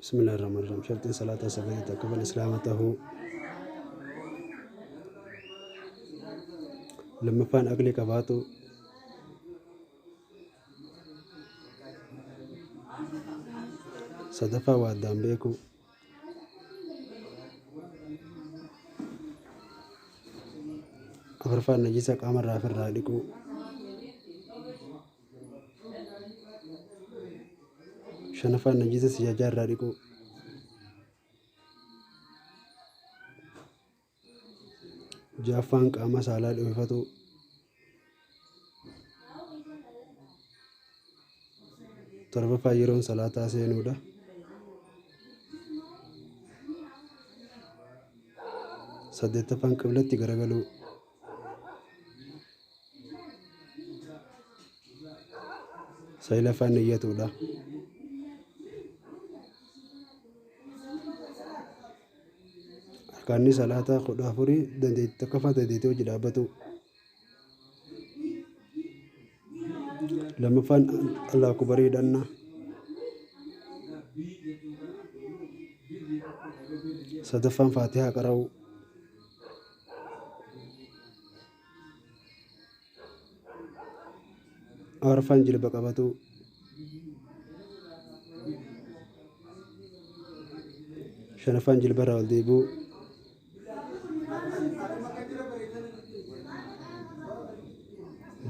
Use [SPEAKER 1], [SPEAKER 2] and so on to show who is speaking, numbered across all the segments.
[SPEAKER 1] بسم الله الرحمن الرحيم. شرط صلاة سبيل تكفل إسلامته لما فان أقلي كفاتو صدفة وادام بيكو أفرفان نجيسك أمر رافر راديكو شنفان نجيسة سجاجار راديكو جافان قاما سالاد وفتو torba fayyiroon salaataa seenuudha. Saddeettaffaan qiblatti garagaluu. Saglaffaan niyyatuudha. Arkaanni salaataa kudha afurii dandeettii tokkoffaa dandeettii hojii dhaabbatu. Lammaffaan Allaahu akbar hidhanna. Sadaffaan Faatihaa qara'u. Afuraffaan jilba qabatu. Shanaffaan jilbarraa ol deebi'u.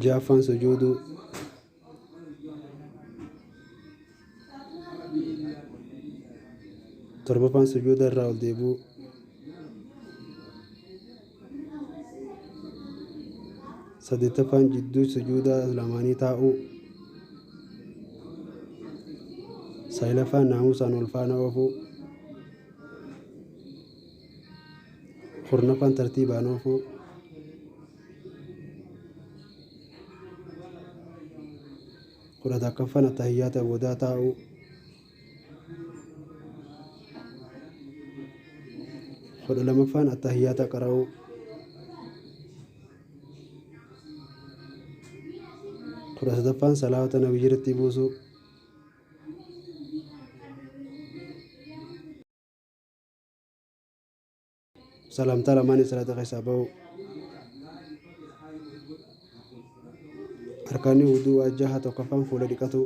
[SPEAKER 1] Ja'affaan sujuudu. Torbaffaan sujuuda irraa ol deebi'u. Saddeettaffaan jidduu sujuuda lamaanii taa'u. Saglaffaan naamusaan ol faana oofu. Kurnaffaan tartiibaan oofu. Kudha takkaffaan attahiyyaata boodaa taa'u. Kudha lamaffaan attahiyyaata qara'u. Kudha sadaffaan salaata nabiyyiirratti buusu. Salaamtaa lamaan salaata keessaa ba'u. Arkaanni wuduu jaha tokkoffaan fuula dhiqatu.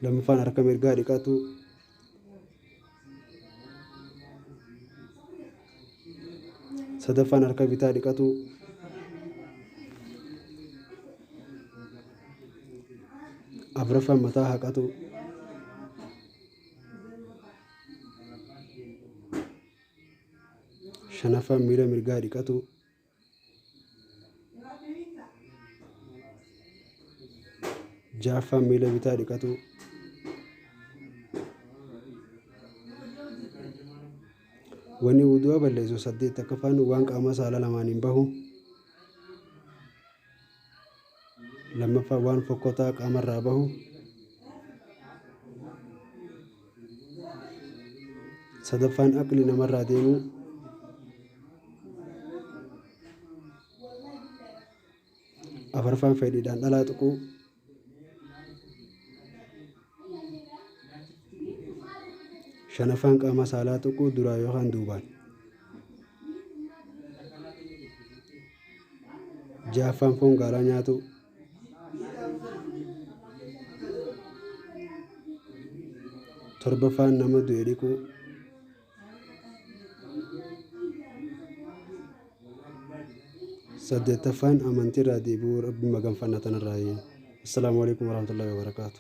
[SPEAKER 1] Lammaffaan harka mirgaa dhiqatu. Sadaffaan harka bitaa dhiqatu. Afuraffaan mataa haqatu. Shanaffaan miila mirgaa dhiqatu. Ja'affaan miila bitaa dhiqatu. Wanni wudu'a balleessu 8 takkaffaan waan qaama saala lamaaniin bahu. Lammaffaan waan fokkotaa qaamarraa bahu. Sadaffaan aqli namarraa deemu. Afuraffaan fedhiidhaan dhalaa tuqu. Shanaffaan qaama saalaa tuqu duraa yookaan duubaan. Ja'affaan foon gaalaa nyaatu. Torbaffaan nama du'e dhiqu. Saddeettaffaan amantiirraa deebi'uu rabbi maganfannaa tanarraa. Assalaamu alaikum warahmatullahi wabarakaatu.